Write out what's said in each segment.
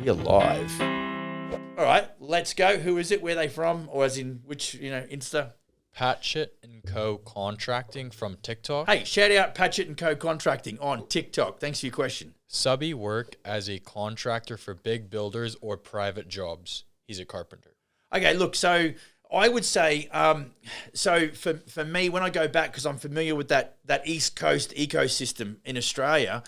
We are live. All right, let's go. Who is it? Where are they from? Or as in which, Insta? Patchett and Co. Contracting from TikTok. Hey, shout out Patchett and Co. Contracting on TikTok. Thanks for your question. Subby work as a contractor for big builders or private jobs. He's a carpenter. Okay, look, so I would say, so for me, when I go back, because I'm familiar with that East Coast ecosystem in Australia,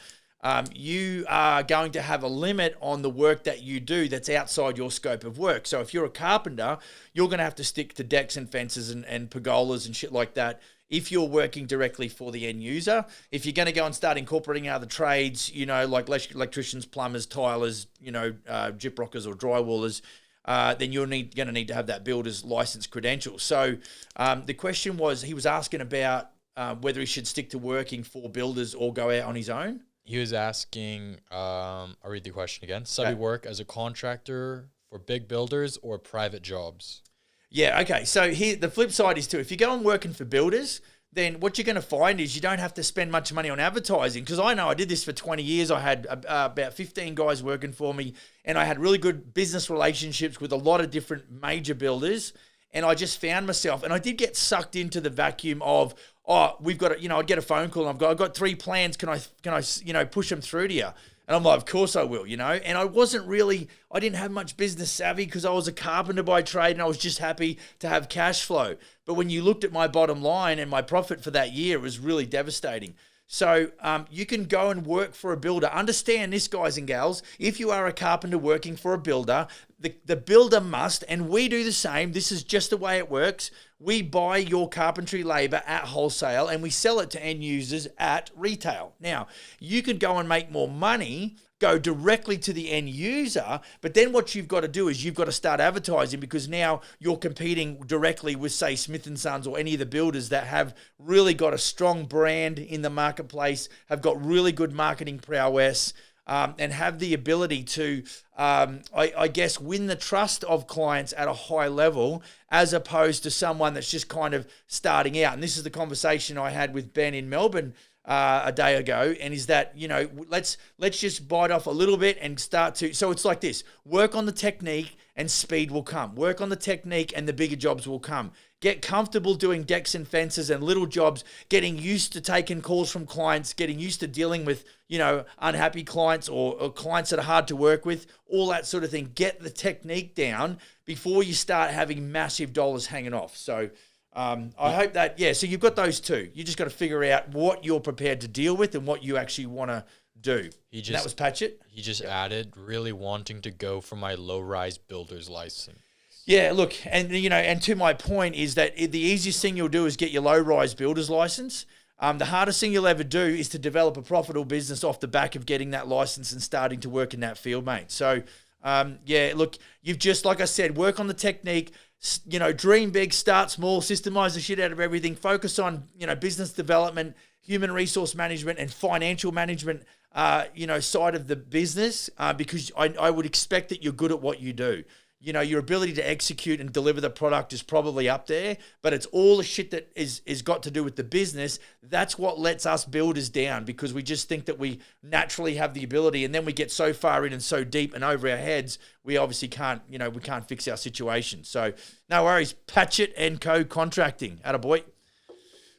you are going to have a limit on the work that you do that's outside your scope of work. So if you're a carpenter, you're going to have to stick to decks and fences and pergolas and shit like that if you're working directly for the end user. If you're going to go and start incorporating other trades, like electricians, plumbers, tilers, gyprockers or drywallers, then you're going to need to have that builder's license credential. So the question was, he was asking about whether he should stick to working for builders or go out on his own. He was asking, I'll read the question again. Subby work as a contractor for big builders or private jobs? Yeah, okay. So here, the flip side is too, if you go and working for builders, then what you're going to find is you don't have to spend much money on advertising. Because I know I did this for 20 years. I had about 15 guys working for me, and I had really good business relationships with a lot of different major builders. And I just found myself, and I did get sucked into the vacuum of, we've got I'd get a phone call and I've got 3 plans. Can I push them through to you? And I'm like, of course I will, And I didn't have much business savvy because I was a carpenter by trade and I was just happy to have cash flow. But when you looked at my bottom line and my profit for that year, it was really devastating. So you can go and work for a builder. Understand this, guys and gals. If you are a carpenter working for a builder, the builder must, and we do the same. This is just the way it works. We buy your carpentry labor at wholesale and we sell it to end users at retail. Now, you can go and make more money, go directly to the end user, but then what you've got to do is you've got to start advertising, because now you're competing directly with, say, Smith & Sons or any of the builders that have really got a strong brand in the marketplace, have got really good marketing prowess, and have the ability to, I guess, win the trust of clients at a high level, as opposed to someone that's just kind of starting out. And this is the conversation I had with Ben in Melbourne a day ago, and is that, let's just bite off a little bit and start to, so it's like this: work on the technique and speed will come. Work on the technique and the bigger jobs will come. Get comfortable doing decks and fences and little jobs, getting used to taking calls from clients, getting used to dealing with, unhappy clients or clients that are hard to work with, all that sort of thing. Get the technique down before you start having massive dollars hanging off. So I hope that, so you've got those two. You just got to figure out what you're prepared to deal with and what you actually want to do. And that was Patchett. He just added, really wanting to go for my low-rise builder's license. Yeah, look, and and to my point is that the easiest thing you'll do is get your low-rise builder's license. The hardest thing you'll ever do is to develop a profitable business off the back of getting that license and starting to work in that field, mate. So, look, you've just, like I said, work on the technique. Dream big, start small, systemize the shit out of everything. Focus on, business development, human resource management, and financial management, side of the business, because I would expect that you're good at what you do. Your ability to execute and deliver the product is probably up there, but it's all the shit that is got to do with the business. That's what lets us builders down, because we just think that we naturally have the ability, and then we get so far in and so deep and over our heads, we obviously can't, we can't fix our situation. So no worries. Patchett and Co. Contracting. Attaboy.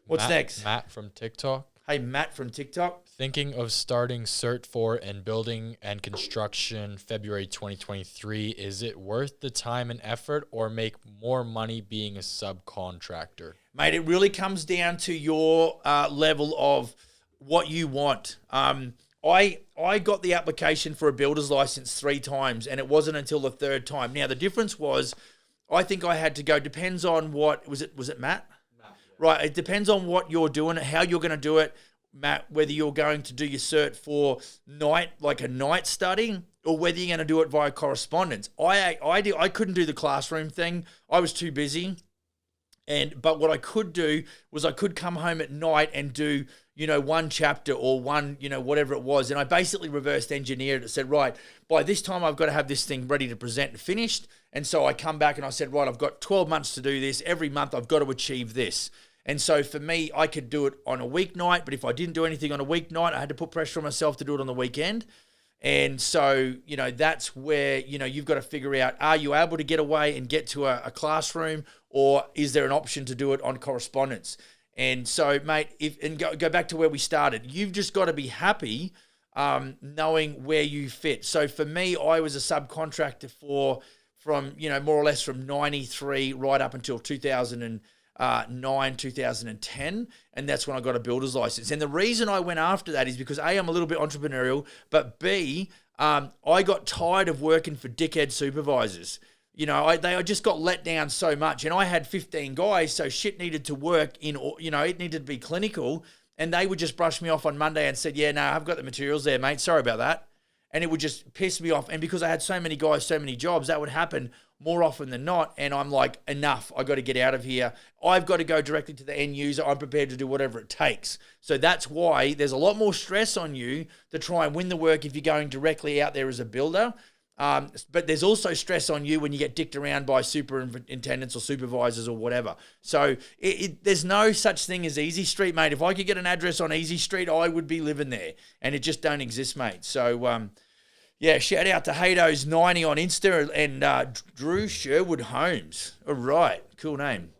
What's next? Matt from TikTok. Hey, Matt from TikTok. Thinking of starting cert 4 and building and construction February 2023. Is it worth the time and effort, or make more money being a subcontractor? Mate, it really comes down to your level of what you want. I got the application for a builder's license 3 times, and it wasn't until the 3rd time. Now, the difference was, I think I had to go, depends on what, was it Matt? Matt, yeah. Right, it depends on what you're doing, how you're going to do it. Matt, whether you're going to do your cert for a night study, or whether you're going to do it via correspondence. I couldn't do the classroom thing. I was too busy. But what I could do was I could come home at night and do, one chapter or one, whatever it was. And I basically reversed engineered it. Said, right, by this time I've got to have this thing ready to present and finished. And so I come back and I said, right, I've got 12 months to do this. Every month I've got to achieve this. And so for me, I could do it on a weeknight, but if I didn't do anything on a weeknight, I had to put pressure on myself to do it on the weekend. And so, that's where, you've got to figure out, are you able to get away and get to a classroom, or is there an option to do it on correspondence? And so, mate, go back to where we started. You've just got to be happy knowing where you fit. So for me, I was a subcontractor from more or less from 93 right up until 2009, 2010. And that's when I got a builder's license. And the reason I went after that is because A, I'm a little bit entrepreneurial, but B, I got tired of working for dickhead supervisors. They just got let down so much. And I had 15 guys, so shit needed to work it needed to be clinical. And they would just brush me off on Monday and said, yeah, no, I've got the materials there, mate. Sorry about that. And it would just piss me off. And because I had so many guys, so many jobs, that would happen more often than not. And I'm like, enough. I got to get out of here. I've got to go directly to the end user. I'm prepared to do whatever it takes. So that's why there's a lot more stress on you to try and win the work if you're going directly out there as a builder. But there's also stress on you when you get dicked around by superintendents or supervisors or whatever. So there's no such thing as Easy Street, mate. If I could get an address on Easy Street, I would be living there. And it just don't exist, mate. So, shout out to Hados90 on Insta and Drew Sherwood Holmes. All right, cool name.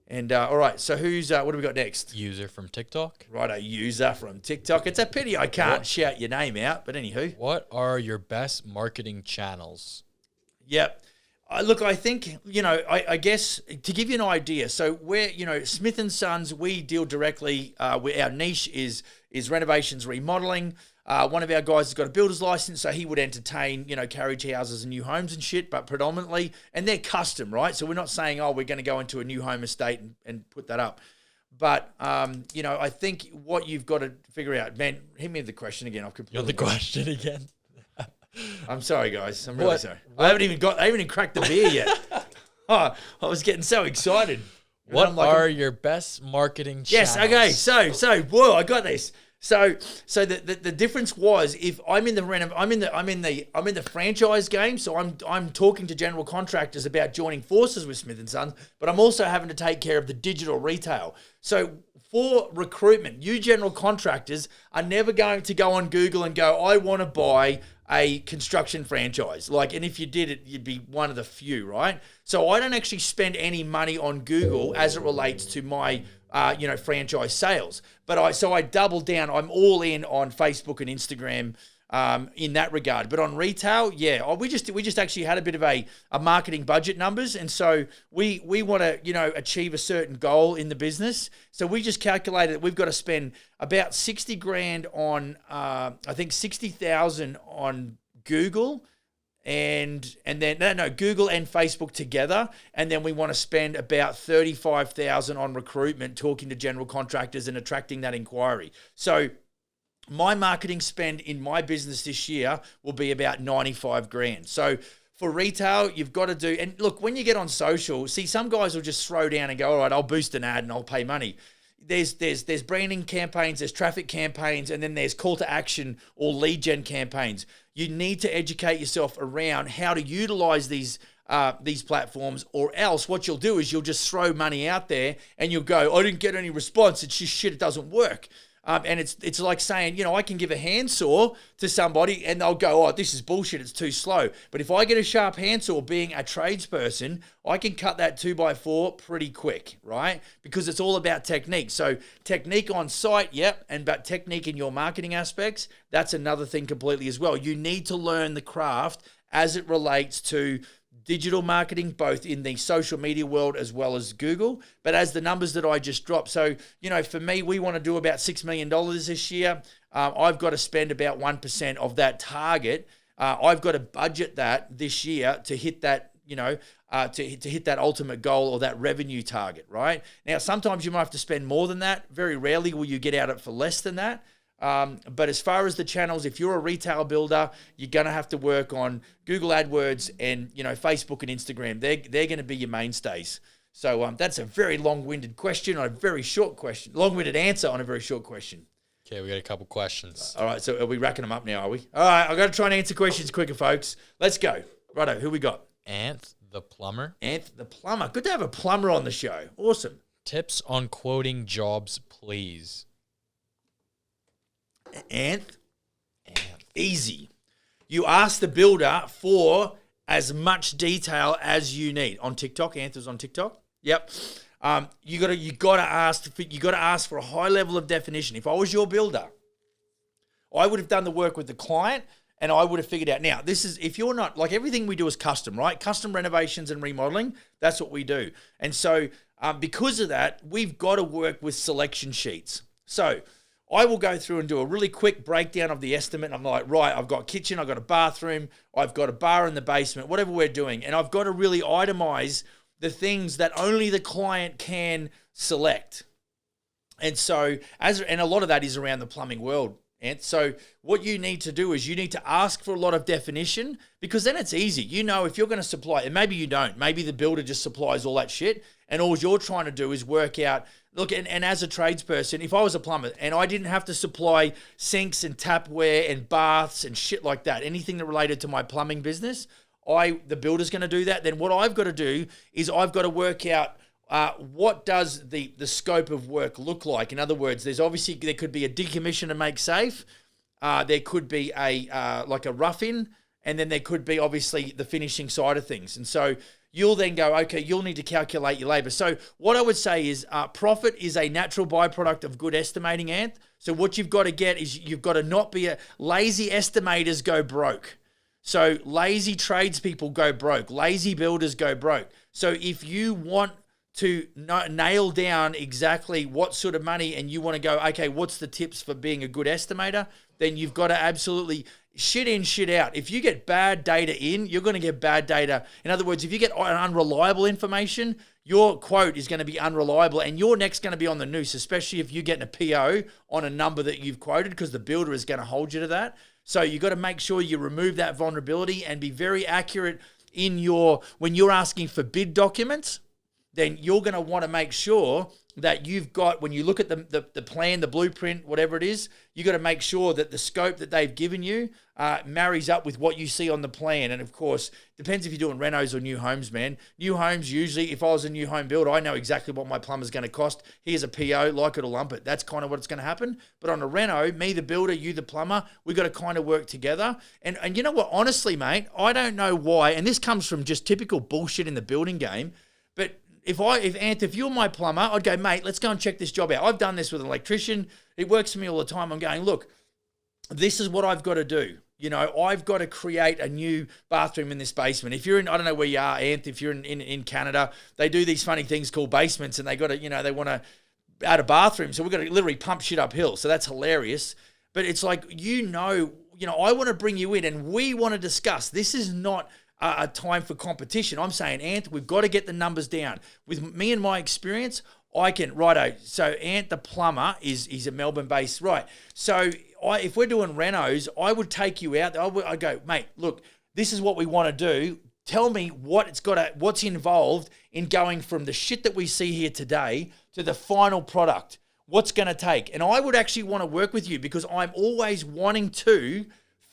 And all right, so what do we got next? User from TikTok. Right, a user from TikTok. It's a pity I can't shout your name out, but anywho. What are your best marketing channels? Yep. Look, I think, I guess to give you an idea, so we're, Smith & Sons, we deal directly, our niche is renovations, remodeling. One of our guys has got a builder's license, so he would entertain, carriage houses and new homes and shit, but predominantly, and they're custom, right? So we're not saying, we're going to go into a new home estate and put that up. But, I think what you've got to figure out, man, hit me with the question again. You're the question again. I'm sorry, guys. I'm really sorry. I haven't even cracked the beer yet. I was getting so excited. What are your best marketing channels? Yes. Okay. So, whoa, I got this. So the difference was, if I'm in the franchise game, so I'm talking to general contractors about joining forces with Smith & Sons, but I'm also having to take care of the digital retail. So for recruitment, you general contractors are never going to go on Google and go, I want to buy a construction franchise. And if you did it, you'd be one of the few, right? So I don't actually spend any money on Google as it relates to my franchise sales. But I double down. I'm all in on Facebook and Instagram in that regard. But on retail, we just actually had a bit of a marketing budget numbers, and so we want to achieve a certain goal in the business. So we just calculated that we've got to spend about 60 grand on I think 60,000 on Google. And then Google and Facebook together, and then we want to spend about 35,000 on recruitment, talking to general contractors and attracting that inquiry. So my marketing spend in my business this year will be about 95 grand. So for retail, you've got to do, and look, when you get on social, see, some guys will just throw down and go, all right, I'll boost an ad and I'll pay money. There's branding campaigns, there's traffic campaigns, and then there's call to action or lead gen campaigns. You need to educate yourself around how to utilize these platforms, or else what you'll do is you'll just throw money out there and you'll go, I didn't get any response. It's just shit. It doesn't work. And it's like saying, I can give a handsaw to somebody and they'll go, oh, this is bullshit, it's too slow. But if I get a sharp handsaw, being a tradesperson, I can cut that 2x4 pretty quick, right? Because it's all about technique. So technique on site, but technique in your marketing aspects, that's another thing completely as well. You need to learn the craft as it relates to digital marketing, both in the social media world as well as Google, but as the numbers that I just dropped. So, for me, we want to do about $6 million this year. I've got to spend about 1% of that target. I've got to budget that this year to hit that, to hit that ultimate goal or that revenue target, right? Now, sometimes you might have to spend more than that. Very rarely will you get out it for less than that. But as far as the channels, if you're a retail builder, you're going to have to work on Google AdWords and, Facebook and Instagram. They're going to be your mainstays. So that's a very long-winded question on a very short question. Long-winded answer on a very short question. Okay, we got a couple questions. All right, so are we racking them up now, are we? All right, I've got to try and answer questions quicker, folks. Let's go. Righto, who we got? Anth the plumber. Anth the plumber. Good to have a plumber on the show. Awesome. Tips on quoting jobs, please. Anth. Easy. You ask the builder for as much detail as you need. On TikTok, Anthony's on TikTok. Yep. You gotta ask for a high level of definition. If I was your builder, I would have done the work with the client and I would have figured out. Now, this is, if you're not, like, everything we do is custom, right? Custom renovations and remodeling, that's what we do. And so because of that, we've got to work with selection sheets. So I will go through and do a really quick breakdown of the estimate. I'm like, right, I've got kitchen, I've got a bathroom, I've got a bar in the basement, whatever we're doing. And I've got to really itemize the things that only the client can select. And so, and a lot of that is around the plumbing world. And so what you need to do is you need to ask for a lot of definition, because then it's easy. You know, if you're going to supply, and maybe you don't, maybe the builder just supplies all that shit, and all you're trying to do is work out, look, and as a tradesperson, if I was a plumber and I didn't have to supply sinks and tapware and baths and shit like that, anything that related to my plumbing business, the builder's going to do that. Then what I've got to do is I've got to work out what does the scope of work look like? In other words, there could be a decommission and make safe. There could be like a rough-in, and then there could be obviously the finishing side of things. And so you'll then go, okay, you'll need to calculate your labor. So what I would say is profit is a natural byproduct of good estimating, Anth. So what you've got to get is you've got to not be lazy estimators go broke. So lazy tradespeople go broke. Lazy builders go broke. So if you want to nail down exactly what sort of money, and you want to go, okay, what's the tips for being a good estimator, then you've got to absolutely shit in, shit out. If you get bad data in, you're going to get bad data. In other words, if you get unreliable information, your quote is going to be unreliable, and you're next going to be on the noose, especially if you're getting a PO on a number that you've quoted, because the builder is going to hold you to that. So you've got to make sure you remove that vulnerability and be very accurate when you're asking for bid documents. Then you're going to want to make sure that you've got, when you look at the plan, the blueprint, whatever it is, you got to make sure that the scope that they've given you marries up with what you see on the plan. And of course, depends if you're doing renos or new homes, man. New homes, usually, if I was a new home builder, I know exactly what my plumber's going to cost. Here's a PO, like it or lump it. That's kind of what's going to happen. But on a reno, me, the builder, you, the plumber, we got to kind of work together. And you know what? Honestly, mate, I don't know why, and this comes from just typical bullshit in the building game, but if you're my plumber, I'd go, mate, let's go and check this job out. I've done this with an electrician. It works for me all the time. I'm going, look, this is what I've got to do. You know, I've got to create a new bathroom in this basement. If you're in, I don't know where you are, Anth, if you're in Canada, they do these funny things called basements, and they got to, they want to add a bathroom. So we've got to literally pump shit uphill. So that's hilarious. But it's like, I want to bring you in, and we want to discuss. This is not a time for competition. I'm saying, Ant, we've got to get the numbers down. With me and my experience, I can, righto. So Ant, the plumber, he's a Melbourne-based, right? So if we're doing renos, I would take you out. I'd go, mate, look, this is what we want to do. Tell me what's involved in going from the shit that we see here today to the final product. What's going to take? And I would actually want to work with you, because I'm always wanting to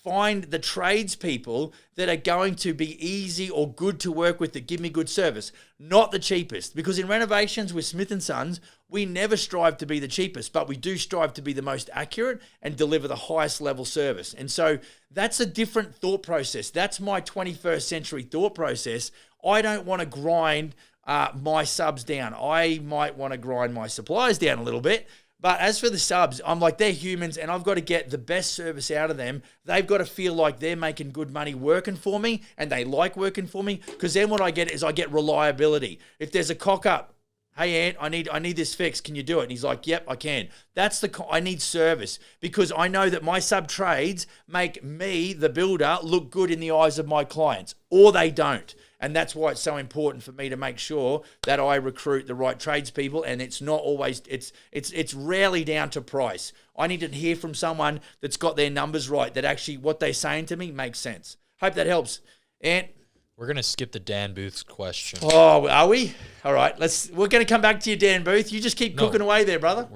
find the tradespeople that are going to be easy or good to work with, that give me good service, not the cheapest. Because in renovations with Smith & Sons, we never strive to be the cheapest, but we do strive to be the most accurate and deliver the highest level service. And so that's a different thought process. That's my 21st century thought process. I don't want to grind my subs down. I might want to grind my suppliers down a little bit. But as for the subs, I'm like, they're humans, and I've got to get the best service out of them. They've got to feel like they're making good money working for me, and they like working for me, because then what I get is I get reliability. If there's a cock up, hey, Ant, I need this fixed. Can you do it? And he's like, yep, I can. I need service, because I know that my sub trades make me, the builder, look good in the eyes of my clients, or they don't. And that's why it's so important for me to make sure that I recruit the right tradespeople. And it's not always, it's rarely down to price. I need to hear from someone that's got their numbers right, that actually what they're saying to me makes sense. Hope that helps. Ant? We're going to skip the Dan Booth's question. Oh, are we? All right. We're going to come back to you, Dan Booth. You just keep cooking away there, brother.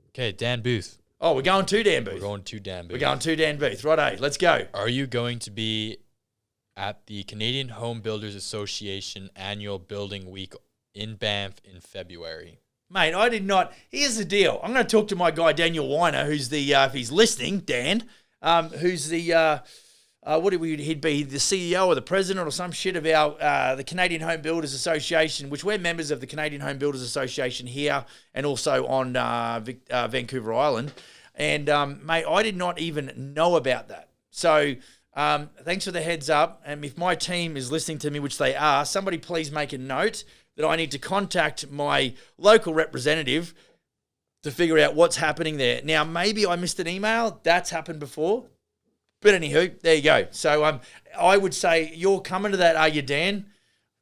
Okay, Dan Booth. Oh, we're going to Dan Booth. We're going to Dan Booth. We're going to Dan Booth. Righto, let's go. Are you going to be at the Canadian Home Builders Association annual building week in Banff in February? Mate, I did not. Here's the deal. I'm going to talk to my guy, Daniel Weiner, who's if he's listening, Dan, who's the he'd be the CEO or the president or some shit of our the Canadian Home Builders Association, which we're members of the Canadian Home Builders Association here and also on Vancouver Island. And mate, I did not even know about that. So thanks for the heads up. And if my team is listening to me, which they are, somebody please make a note that I need to contact my local representative to figure out what's happening there. Now, maybe I missed an email. That's happened before. But anywho, there you go. So I would say you're coming to that, are you, Dan?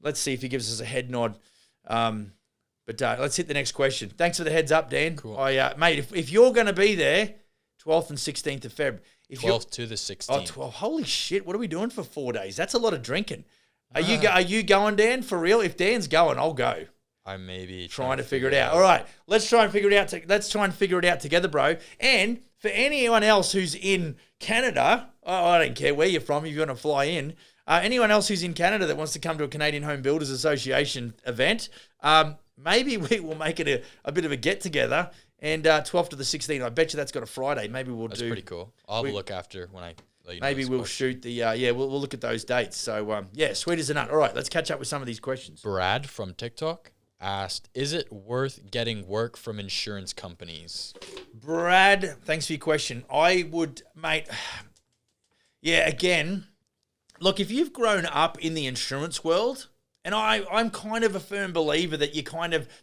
Let's see if he gives us a head nod. But let's hit the next question. Thanks for the heads up, Dan. Cool. Mate, if you're going to be there, 12th and 16th of Feb. 12th to the 16th. Oh, 12. Holy shit, what are we doing for 4 days? That's a lot of drinking. Are you going, Dan, for real? If Dan's going, I'll go. I may be trying to figure it out. All right, let's try and figure it out. Let's try and figure it out together, bro. And for anyone else who's in Canada, I don't care where you're from. If you want to fly in, anyone else who's in Canada that wants to come to a Canadian Home Builders Association event, maybe we will make it a bit of a get together. And 12th to the 16th, I bet you that's got a Friday. Maybe we'll That's pretty cool. I'll have a look after when I. Maybe we'll shoot the we'll look at those dates. So sweet as a nut. All right, let's catch up with some of these questions. Brad from TikTok asked, is it worth getting work from insurance companies? Brad, thanks for your question. I would, mate, again, look, if you've grown up in the insurance world, and I'm kind of a firm believer that you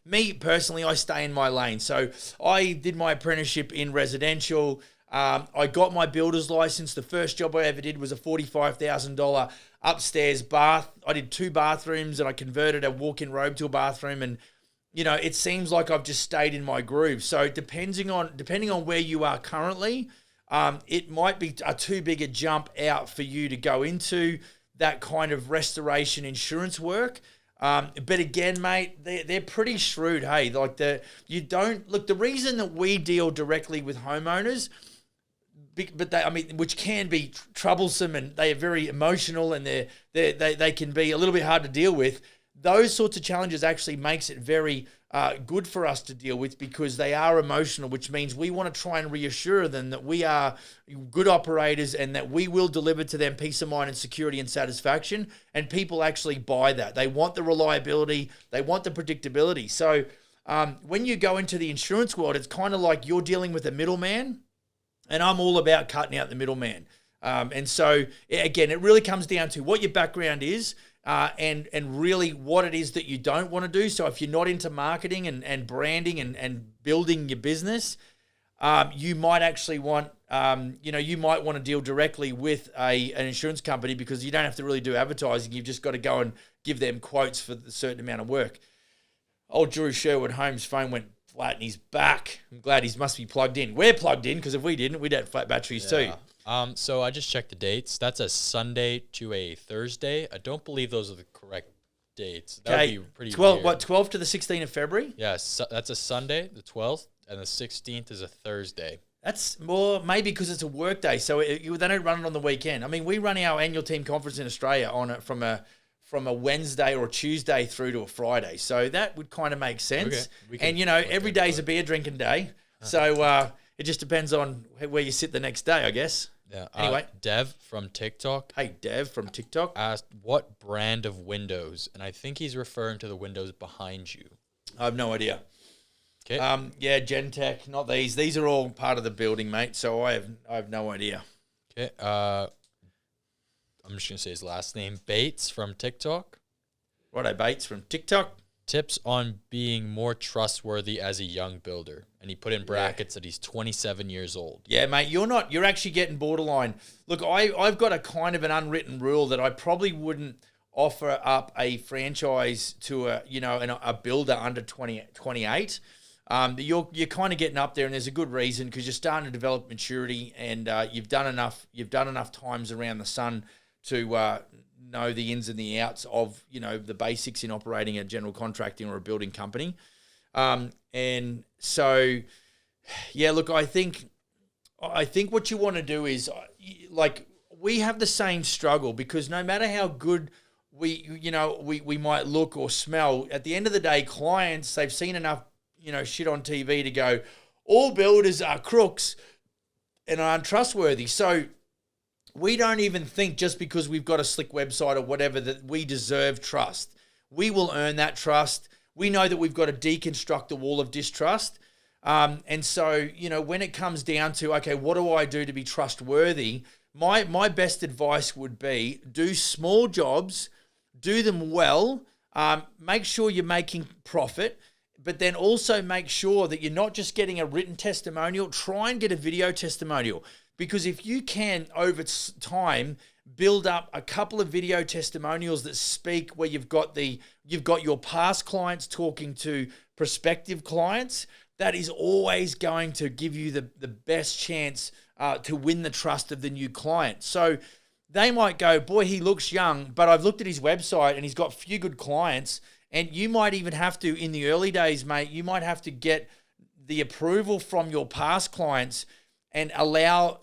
me personally, I stay in my lane. So I did my apprenticeship in residential. I got my builder's license. The first job I ever did was a $45,000 upstairs bath. I did 2 bathrooms and I converted a walk-in robe to a bathroom. And, it seems like I've just stayed in my groove. So depending on where you are currently, it might be a too big a jump out for you to go into that kind of restoration insurance work. But again, mate, they're pretty shrewd. Hey, the reason that we deal directly with homeowners, but which can be troublesome and they are very emotional and they can be a little bit hard to deal with. Those sorts of challenges actually makes it very good for us to deal with because they are emotional, which means we want to try and reassure them that we are good operators and that we will deliver to them peace of mind and security and satisfaction. And people actually buy that. They want the reliability. They want the predictability. So when you go into the insurance world, it's kind of like you're dealing with a middleman. And I'm all about cutting out the middleman. And so, again, it really comes down to what your background is and really what it is that you don't want to do. So if you're not into marketing and branding and building your business, you might actually want, you might want to deal directly with an insurance company because you don't have to really do advertising. You've just got to go and give them quotes for a certain amount of work. Old Drew Sherwood Holmes' phone went flat and he's back. I'm glad he must be plugged in. We're plugged in because if we didn't, we'd have flat batteries too. So I just checked the dates. That's a Sunday to a Thursday. I don't believe those are the correct dates. That would be pretty 12, weird. 12 to the 16th of February? Yes, that's a Sunday, the 12th, and the 16th is a Thursday. That's more maybe because it's a work day, so they don't run it on the weekend. I mean, we run our annual team conference in Australia from a Wednesday or a Tuesday through to a Friday. So that would kind of make sense. Okay. And, every day's a beer drinking day. So it just depends on where you sit the next day, I guess. Yeah. Anyway. Dev from TikTok. Hey, Dev from TikTok. Asked, what brand of windows? And I think he's referring to the windows behind you. I have no idea. Okay. Gentech, not these. These are all part of the building, mate. So I have no idea. Okay. I'm just going to say his last name. Bates from TikTok. Righto, Bates from TikTok. Tips on being more trustworthy as a young builder. And he put in brackets that he's 27 years old. Yeah, mate, you're actually getting borderline. Look, I've got a kind of an unwritten rule that I probably wouldn't offer up a franchise to a builder under 28. You're kind of getting up there, and there's a good reason because you're starting to develop maturity, and you've done enough times around the sun to know the ins and the outs of the basics in operating a general contracting or a building company. And so, look, I think what you want to do is we have the same struggle because no matter how good we might look or smell, at the end of the day, clients, they've seen enough shit on TV to go, all builders are crooks and are untrustworthy. So We don't even think just because we've got a slick website or whatever that we deserve trust. We will earn that trust. We know that we've got to deconstruct the wall of distrust. And so, when it comes down to, okay, what do I do to be trustworthy? My best advice would be do small jobs, do them well, make sure you're making profit, but then also make sure that you're not just getting a written testimonial. Try and get a video testimonial, because if you can, over time, build up a couple of video testimonials that speak where you've got your past clients talking to prospective clients, that is always going to give you the best chance to win the trust of the new client. So they might go, boy, he looks young, but I've looked at his website and he's got a few good clients. And you might even have to, in the early days, mate, you might have to get the approval from your past clients and allow,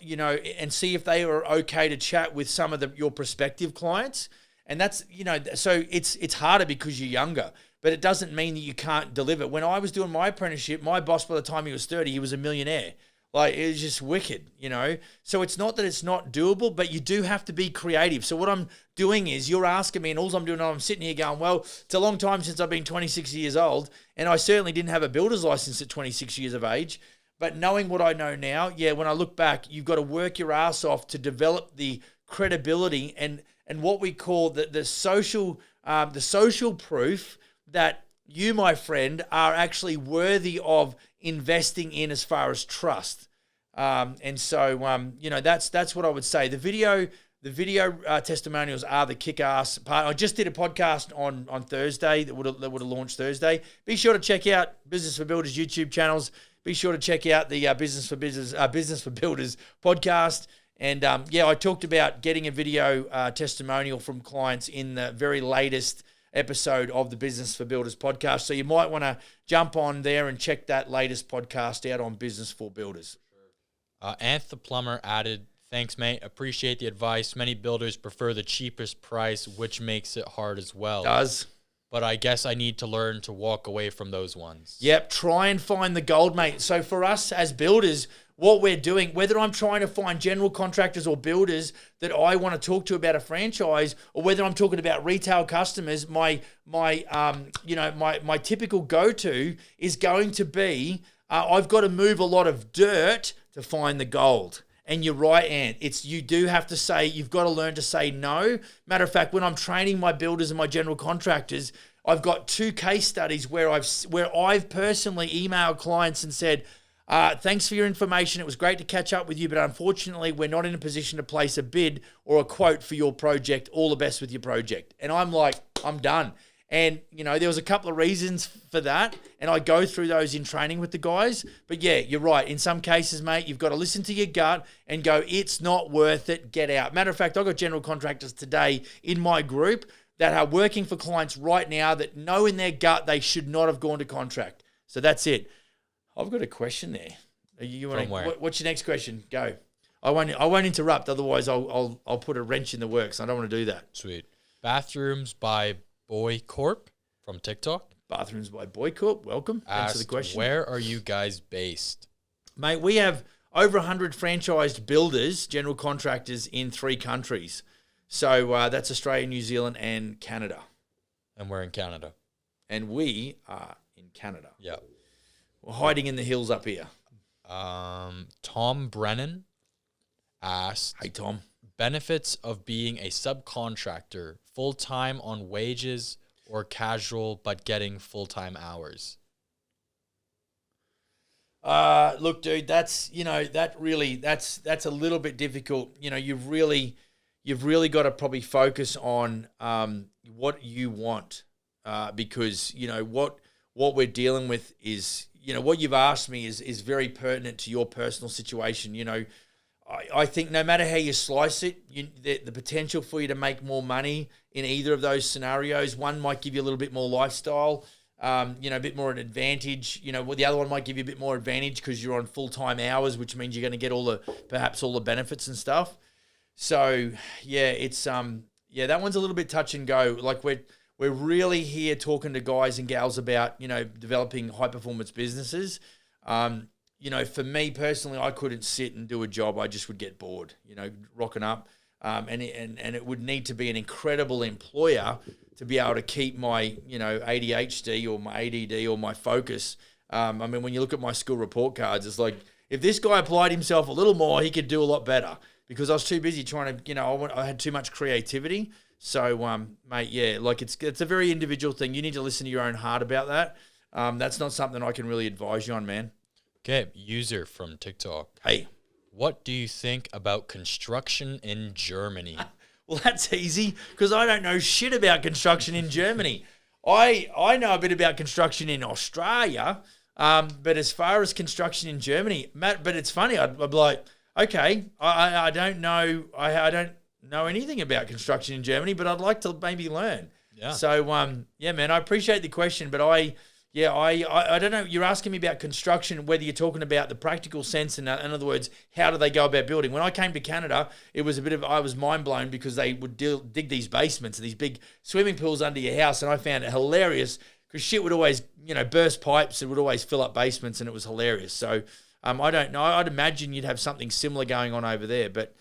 and see if they are okay to chat with some of your prospective clients. And that's, so it's harder because you're younger, but it doesn't mean that you can't deliver. When I was doing my apprenticeship, my boss, by the time he was 30, he was a millionaire. Like, it was just wicked, So it's not that it's not doable, but you do have to be creative. So what I'm doing is, you're asking me, and all I'm doing, I'm sitting here going, well, it's a long time since I've been 26 years old, and I certainly didn't have a builder's license at 26 years of age. But knowing what I know now, when I look back, you've got to work your ass off to develop the credibility and what we call the social proof that you, my friend, are actually worthy of investing in as far as trust. And so, that's what I would say. The video testimonials are the kick-ass part. I just did a podcast on Thursday that would have launched Thursday. Be sure to check out Business for Builders YouTube channels. Be sure to check out the Business for Builders podcast. And I talked about getting a video testimonial from clients in the very latest episode of the Business for Builders podcast. So you might want to jump on there and check that latest podcast out on Business for Builders. Anth the plumber added, thanks, mate. Appreciate the advice. Many builders prefer the cheapest price, which makes it hard as well. Does. But I guess I need to learn to walk away from those ones. Yep, try and find the gold, mate. So for us as builders, what we're doing, whether I'm trying to find general contractors or builders that I want to talk to about a franchise, or whether I'm talking about retail customers, my typical go-to is going to be, I've got to move a lot of dirt to find the gold. And you're right, Ant. You do have to say, you've got to learn to say no. Matter of fact, when I'm training my builders and my general contractors, I've got 2 case studies where I've personally emailed clients and said, thanks for your information. It was great to catch up with you, but unfortunately, we're not in a position to place a bid or a quote for your project. All the best with your project. And I'm like, I'm done. And, there was a couple of reasons for that, and I go through those in training with the guys. But yeah, you're right. In some cases, mate, you've got to listen to your gut and go, it's not worth it, get out. Matter of fact, I've got general contractors today in my group that are working for clients right now that know in their gut they should not have gone to contract. So that's it. I've got a question there. What's your next question? Go. I won't interrupt, otherwise I'll put a wrench in the works. I don't want to do that. Sweet. Bathrooms by Boy Corp from TikTok. Bathrooms by Boy Corp. Welcome. Thanks for the question. Where are you guys based? Mate, we have over 100 franchised builders, general contractors in 3 countries. So that's Australia, New Zealand, and Canada. And we're in Canada. And we are in Canada. Yeah. We're hiding in the hills up here. Tom Brennan asked, hey, Tom. Benefits of being a subcontractor, full-time on wages or casual but getting full-time hours? Look, dude, that's a little bit difficult. You've really got to probably focus on what you want, because what we're dealing with is, what you've asked me is very pertinent to your personal situation. I think no matter how you slice it, the potential for you to make more money in either of those scenarios, one might give you a little bit more lifestyle, a bit more an advantage. The other one might give you a bit more advantage because you're on full-time hours, which means you're going to get perhaps all the benefits and stuff. So yeah, it's that one's a little bit touch and go. Like we're really here talking to guys and gals about, developing high-performance businesses. For me personally, I couldn't sit and do a job. I just would get bored, rocking up. and it would need to be an incredible employer to be able to keep my, ADHD or my ADD or my focus. I mean, when you look at my school report cards, it's like, if this guy applied himself a little more, he could do a lot better, because I was too busy trying to, I had too much creativity. So, mate, yeah, like it's a very individual thing. You need to listen to your own heart about that. That's not something I can really advise you on, man. Okay, user from TikTok. Hey. What do you think about construction in Germany? Well, that's easy, because I don't know shit about construction in Germany. I know a bit about construction in Australia, but as far as construction in Germany, Matt, but it's funny, I'd be like, okay, I don't know, I don't know anything about construction in Germany, but I'd like to maybe learn. Yeah. So, yeah, man, I appreciate the question, but I don't know. You're asking me about construction, whether you're talking about the practical sense, and in other words, how do they go about building? When I came to Canada, it was I was mind blown, because they would dig these basements, these big swimming pools under your house, and I found it hilarious, because shit would always, burst pipes and would always fill up basements, and it was hilarious. So I don't know. I'd imagine you'd have something similar going on over there, but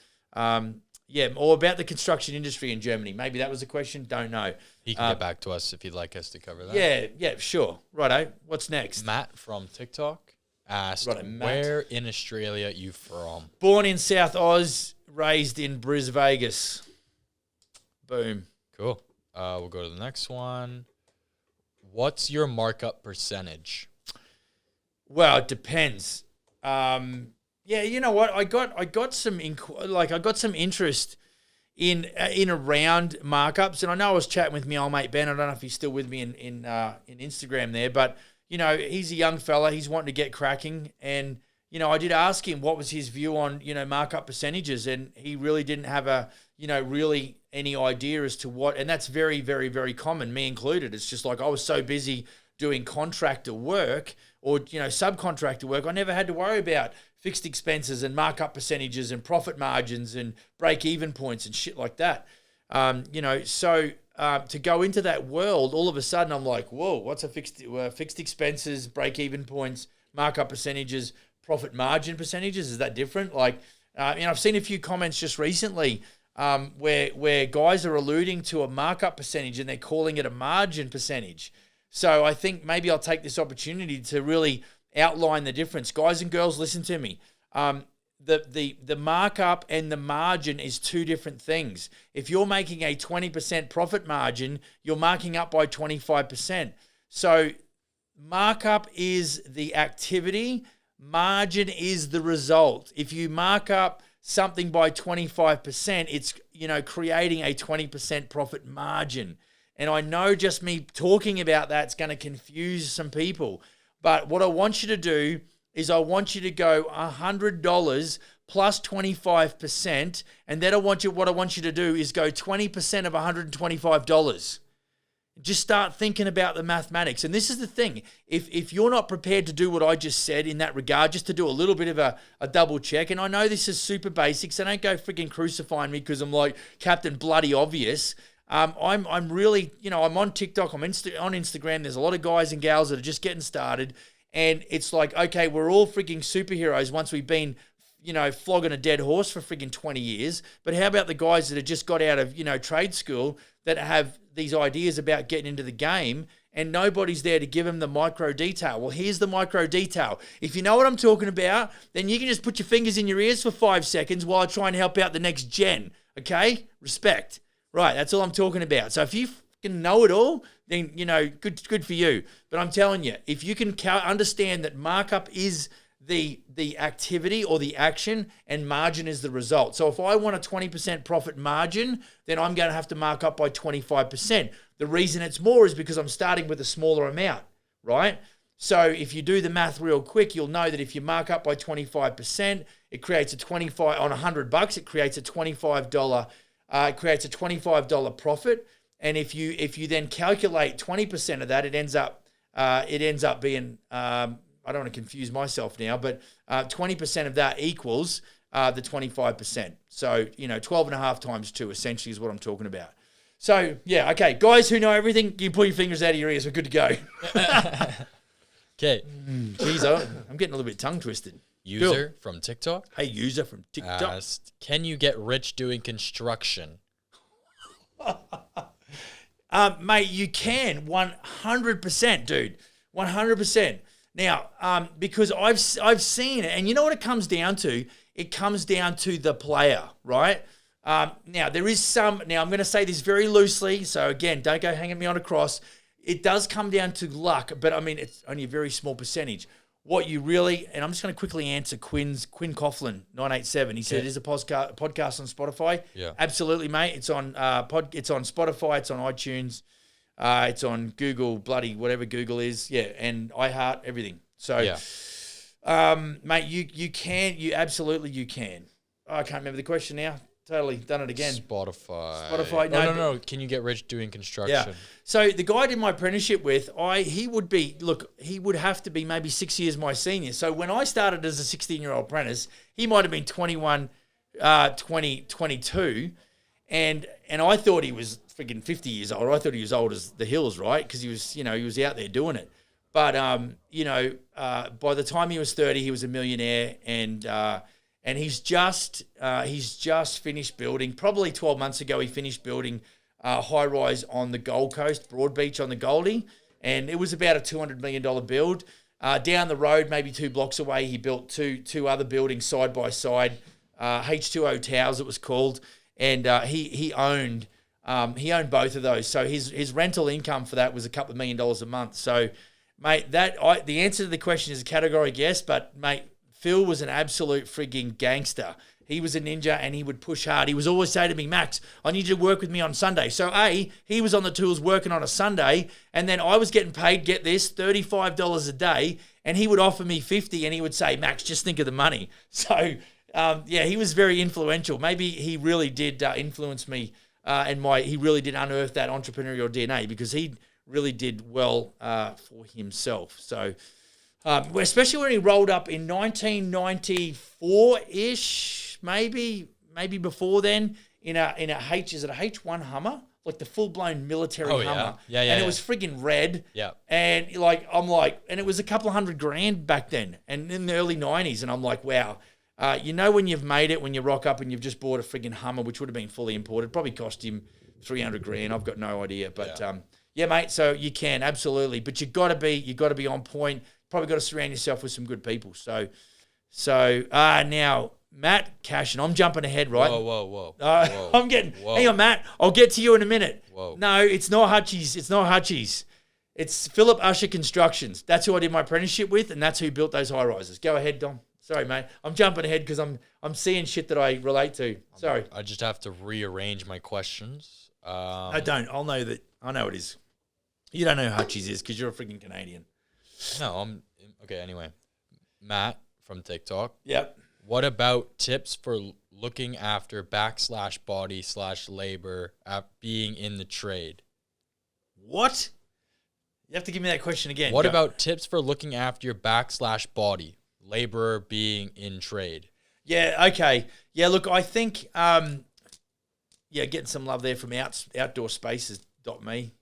yeah, or about the construction industry in Germany. Maybe that was the question. Don't know. He can get back to us if you'd like us to cover that. Yeah, sure. Righto. What's next? Matt from TikTok asked, where in Australia you from? Born in South Oz, raised in Brisbane, Vegas. Boom. Cool. We'll go to the next one. What's your markup percentage? Well, it depends. Yeah, you know what? I got some interest in around markups, and I know I was chatting with my old mate Ben. I don't know if he's still with me in Instagram there, but he's a young fella. He's wanting to get cracking, and I did ask him what was his view on markup percentages, and he really didn't have really any idea as to what. And that's very, very, very common, me included. It's just like I was so busy doing contractor work or subcontractor work, I never had to worry about fixed expenses and markup percentages and profit margins and break-even points and shit like that. So to go into that world, all of a sudden I'm like, whoa, what's a fixed expenses, break-even points, markup percentages, profit margin percentages? Is that different? Like, I've seen a few comments just recently where guys are alluding to a markup percentage and they're calling it a margin percentage. So I think maybe I'll take this opportunity to really outline the difference. Guys and girls, listen to me. The markup and the margin is two different things. If you're making a 20% profit margin, you're marking up by 25%. So markup is the activity, margin is the result. If you mark up something by 25%, it's creating a 20% profit margin. And I know just me talking about that's going to confuse some people. But what I want you to do is I want you to go $100 plus 25%. And then what I want you to do is go 20% of $125. Just start thinking about the mathematics. And this is the thing. If you're not prepared to do what I just said in that regard, just to do a little bit of a double check, and I know this is super basic, so don't go freaking crucifying me because I'm like Captain Bloody Obvious. I'm really, I'm on TikTok, I'm on Instagram. There's a lot of guys and gals that are just getting started. And it's like, okay, we're all freaking superheroes once we've been, flogging a dead horse for freaking 20 years. But how about the guys that have just got out of, trade school that have these ideas about getting into the game and nobody's there to give them the micro detail? Well, here's the micro detail. If you know what I'm talking about, then you can just put your fingers in your ears for 5 seconds while I try and help out the next gen. Okay? Respect. Right, that's all I'm talking about. So if you can know it all, then, good for you. But I'm telling you, if you can understand that markup is the activity or the action and margin is the result. So if I want a 20% profit margin, then I'm going to have to mark up by 25%. The reason it's more is because I'm starting with a smaller amount, right? So if you do the math real quick, you'll know that if you mark up by 25%, it creates a $25 on $100. It creates a $25. It creates a $25 profit, and if you then calculate 20% of that, it ends up being I don't want to confuse myself now, but 20% of that equals the 25%. So 12.5 times 2 essentially is what I'm talking about. So yeah, okay, guys who know everything, you can pull your fingers out of your ears. We're good to go. Okay. Geez, I'm getting a little bit tongue twisted. User from TikTok. Hey, user from TikTok. Asked, can you get rich doing construction? Mate, you can 100%, dude, 100%. Now, because I've seen it, and you know what it comes down to? It comes down to the player, right? Now there is some. Now I'm going to say this very loosely, so again, don't go hanging me on a cross. It does come down to luck, but I mean it's only a very small percentage. What you really, and I'm just going to quickly answer Quinn Coughlin 987. He said it is a podcast on Spotify. Yeah, absolutely, mate. It's on it's on Spotify. It's on iTunes. It's on Google, bloody whatever Google is. Yeah, and iHeart, everything. So, mate, you absolutely can. Oh, I can't remember the question now. Totally done it again. Spotify. No. Can you get rich doing construction? Yeah. So the guy I did my apprenticeship with, he would have to be maybe 6 years my senior. So when I started as a 16-year-old apprentice, he might have been 21, 22. And I thought he was freaking 50 years old. I thought he was old as the hills, right? Because he was out there doing it. But, by the time he was 30, he was a millionaire, and he's just finished building. Probably 12 months ago, he finished building a high-rise on the Gold Coast, Broadbeach on the Goldie, and it was about a $200 million build. Down the road, maybe 2 blocks away, he built two other buildings side by side, H2O Towers it was called, and he owned both of those. So his rental income for that was a couple of $1 million a month. So, mate, the answer to the question is a categoric yes, but mate, Phil was an absolute frigging gangster. He was a ninja and he would push hard. He was always saying to me, Max, I need you to work with me on Sunday. So he was on the tools working on a Sunday, and then I was getting paid, get this, $35 a day, and he would offer me $50 and he would say, Max, just think of the money. So, he was very influential. Maybe he really did influence me he really did unearth that entrepreneurial DNA because he really did well for himself. So, especially when he rolled up in 1994-ish, maybe before then, in a H1 Hummer, like the full-blown military Hummer. Yeah. And it was friggin' red. Yeah. And and it was a couple of $100,000 back then, and in the early 90s, and I'm like, wow. When you've made it, when you rock up and you've just bought a friggin' Hummer, which would have been fully imported, probably cost him $300,000. I've got no idea, but mate. So you can absolutely, but you got to be on point. Probably got to surround yourself with some good people. So now Matt Cashin, I'm jumping ahead, right? Whoa. I'm getting. Hang on, Matt. I'll get to you in a minute. Whoa. No, it's not Hutchies. It's Philip Usher Constructions. That's who I did my apprenticeship with, and that's who built those high rises. Go ahead, Dom. Sorry, mate. I'm jumping ahead because I'm seeing shit that I relate to. Sorry. I just have to rearrange my questions. I don't. I know it is. You don't know who Hutchies is because you're a freaking Canadian. No, okay. Anyway, Matt from TikTok. Yep. What about tips for looking after /body/labor at being in the trade? What? You have to give me that question again. What about tips for looking after your /body, laborer being in trade? Yeah. Okay. Yeah. Look, I think. Getting some love there from Outdoor Spaces.me.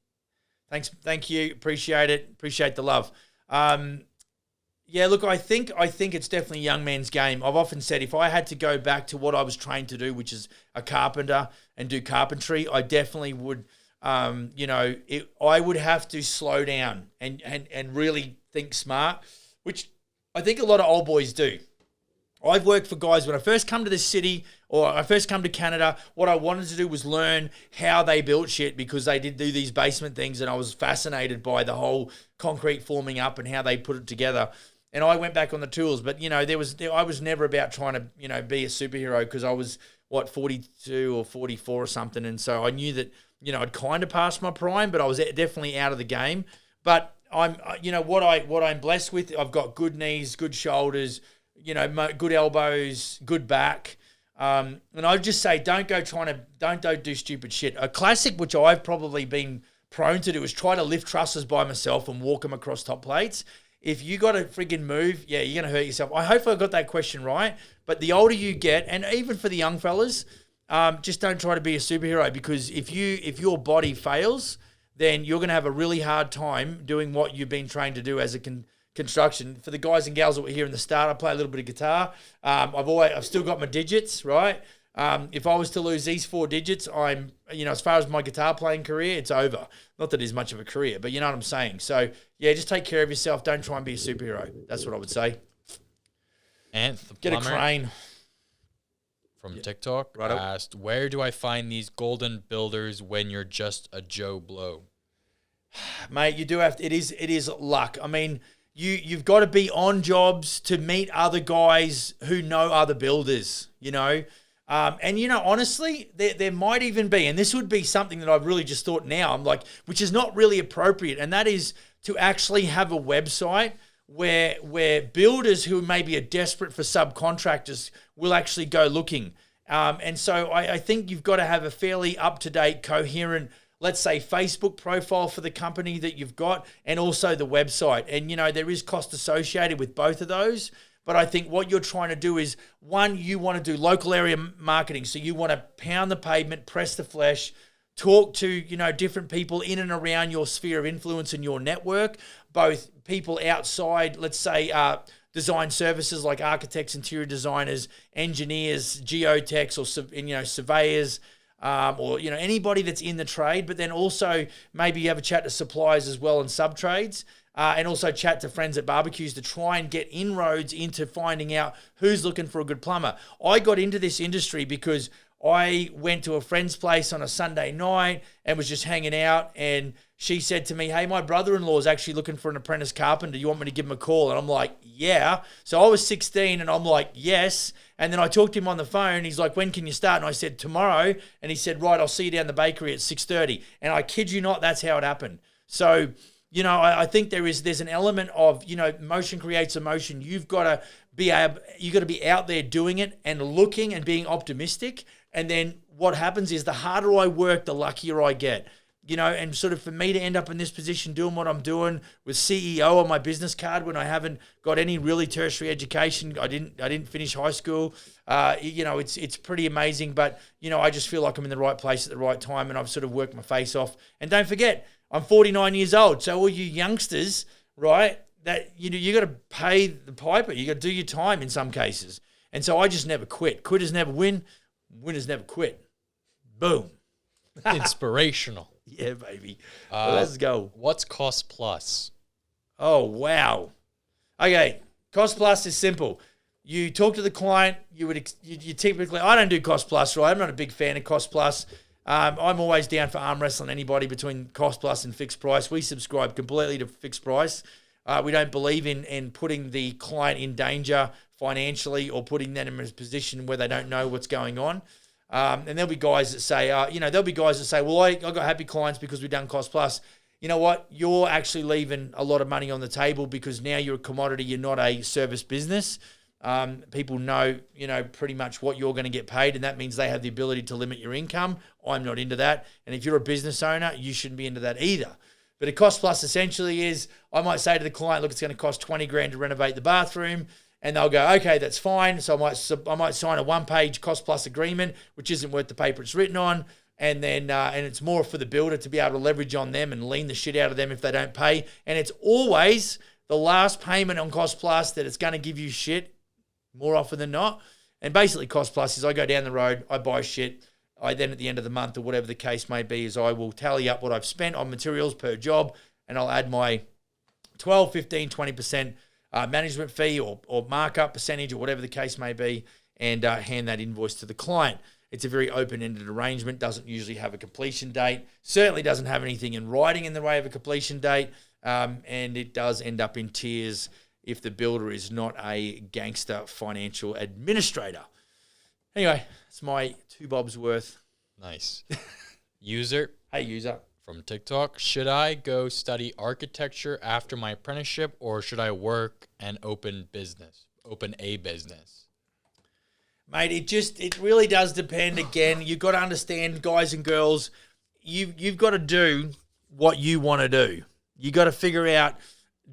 Thanks. Thank you. Appreciate it. Appreciate the love. Look, I think it's definitely a young man's game. I've often said if I had to go back to what I was trained to do, which is a carpenter and do carpentry, I definitely would, I would have to slow down and really think smart, which I think a lot of old boys do. I've worked for guys when I first come to this city or I first come to Canada, what I wanted to do was learn how they built shit because they did do these basement things and I was fascinated by the whole concrete forming up and how they put it together. And I went back on the tools, but I was never about trying to, be a superhero because I was 42 or 44 or something. And so I knew that, I'd kind of passed my prime, but I was definitely out of the game. But I'm, what I'm blessed with, I've got good knees, good shoulders, good elbows, good back. And I'd just say, don't do stupid shit. A classic, which I've probably been prone to do, is try to lift trusses by myself and walk them across top plates. If you got to friggin' move, you're going to hurt yourself. I hope I got that question right. But the older you get, and even for the young fellas, just don't try to be a superhero because if your body fails, then you're going to have a really hard time doing what you've been trained to do as a construction. For the guys and gals that were here in the start, I play a little bit of guitar. I've still got my digits, right? If I was to lose these 4 digits, as far as my guitar playing career, it's over. Not that it is much of a career, but you know what I'm saying. So yeah, just take care of yourself. Don't try and be a superhero. That's what I would say. And the get a crane. From TikTok asked, where do I find these golden builders when you're just a Joe Blow? Mate, you do have to, it is luck. I mean, you've got to be on jobs to meet other guys who know other builders, and honestly, there might even be, and this would be something that I've really just thought now, which is not really appropriate, and that is to actually have a website where builders who maybe are desperate for subcontractors will actually go looking. And so I think you've got to have a fairly up-to-date, coherent, let's say, Facebook profile for the company that you've got, and also the website. And, there is cost associated with both of those. But I think what you're trying to do is, one, you want to do local area marketing. So you want to pound the pavement, press the flesh, talk to, different people in and around your sphere of influence and your network, both people outside, let's say, design services like architects, interior designers, engineers, geotechs, or, surveyors, or anybody that's in the trade. But then also maybe you have a chat to suppliers as well and sub-trades. And also chat to friends at barbecues to try and get inroads into finding out who's looking for a good plumber. I got into this industry because I went to a friend's place on a Sunday night and was just hanging out, and she said to me, hey, my brother-in-law is actually looking for an apprentice carpenter. Do you want me to give him a call? And I'm like, yeah. So I was 16 and I'm like, yes. And then I talked to him on the phone. He's like, when can you start? And I said, tomorrow. And he said, right, I'll see you down the bakery at 6:30. And I kid you not, that's how it happened. So I think there's an element of, motion creates emotion. You've got to be out there doing it and looking and being optimistic. And then what happens is the harder I work, the luckier I get. And sort of for me to end up in this position doing what I'm doing with CEO on my business card when I haven't got any really tertiary education, I didn't finish high school. It's pretty amazing. But I just feel like I'm in the right place at the right time, and I've sort of worked my face off. And don't forget, I'm 49 years old. So all you youngsters, right, that you got to pay the piper. You got to do your time in some cases. And so I just never quit. Quitters never win. Winners never quit. Boom. Inspirational. Yeah, baby. Let's go. What's cost plus? Oh, wow. Okay. Cost plus is simple. You talk to the client. You typically, I don't do cost plus, right? I'm not a big fan of cost plus. I'm always down for arm wrestling anybody between cost plus and fixed price. We subscribe completely to fixed price. We don't believe in putting the client in danger financially or putting them in a position where they don't know what's going on. And there'll be guys that say, well, I got happy clients because we've done cost plus. You know what? You're actually leaving a lot of money on the table because now you're a commodity. You're not a service business. People know, pretty much what you're going to get paid, and that means they have the ability to limit your income. I'm not into that. And if you're a business owner, you shouldn't be into that either. But a cost plus essentially is, I might say to the client, look, it's going to cost 20 grand to renovate the bathroom. And they'll go, okay, that's fine. So I might sign a one-page cost plus agreement, which isn't worth the paper it's written on. And then and it's more for the builder to be able to leverage on them and lean the shit out of them if they don't pay. And it's always the last payment on cost plus that it's going to give you shit more often than not. And basically cost plus is I go down the road, I buy shit. I then at the end of the month or whatever the case may be is I will tally up what I've spent on materials per job, and I'll add my 12, 15, 20% management fee or markup percentage or whatever the case may be, and hand that invoice to the client. It's a very open-ended arrangement, doesn't usually have a completion date, certainly doesn't have anything in writing in the way of a completion date, and it does end up in tears if the builder is not a gangster financial administrator. Anyway, it's my 2 bobs worth. Nice. User. Hey, user. From TikTok, should I go study architecture after my apprenticeship, or should I work and open a business? Mate, it really does depend. Again, you've got to understand, guys and girls, you've got to do what you want to do. You got to figure out,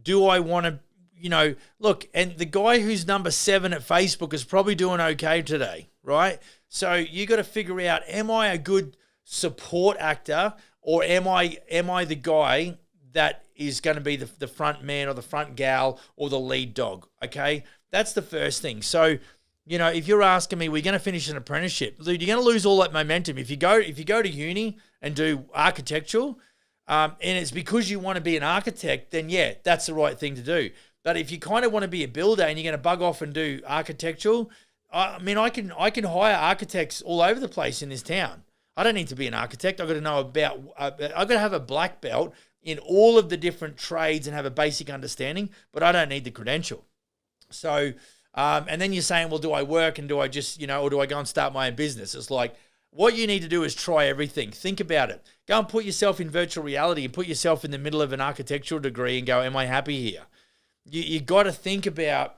do I want to, look, and the guy who's number 7 at Facebook is probably doing okay today, right? So you got to figure out, am I a good support actor, or am I the guy that is going to be the front man or the front gal or the lead dog, okay? That's the first thing. So, if you're asking me, we're going to finish an apprenticeship, dude, you're going to lose all that momentum. If you go to uni and do architectural, and it's because you want to be an architect, then yeah, that's the right thing to do. But if you kind of want to be a builder and you're going to bug off and do architectural, I can hire architects all over the place in this town. I don't need to be an architect. I've got to know about, I've got to have a black belt in all of the different trades and have a basic understanding, but I don't need the credential. So, and then you're saying, well, do I work and do I just, or do I go and start my own business? It's like, what you need to do is try everything. Think about it. Go and put yourself in virtual reality and put yourself in the middle of an architectural degree and go, am I happy here? You got to think about,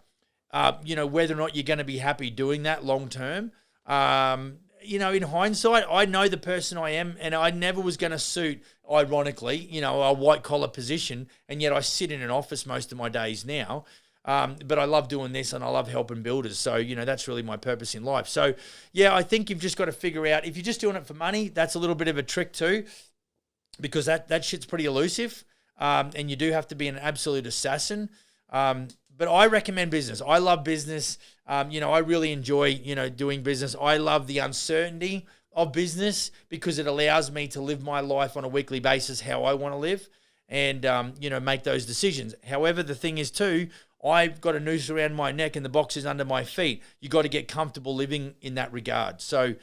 whether or not you're going to be happy doing that long term. In hindsight, I know the person I am, and I never was going to suit, ironically, a white collar position, and yet I sit in an office most of my days now. But I love doing this and I love helping builders. So, that's really my purpose in life. So, yeah, I think you've just got to figure out, if you're just doing it for money, that's a little bit of a trick too, because that shit's pretty elusive. And you do have to be an absolute assassin. But I recommend business. I love business. I really enjoy, doing business. I love the uncertainty of business because it allows me to live my life on a weekly basis how I want to live and, make those decisions. However, the thing is too, I've got a noose around my neck and the box is under my feet. You got to get comfortable living in that regard. So,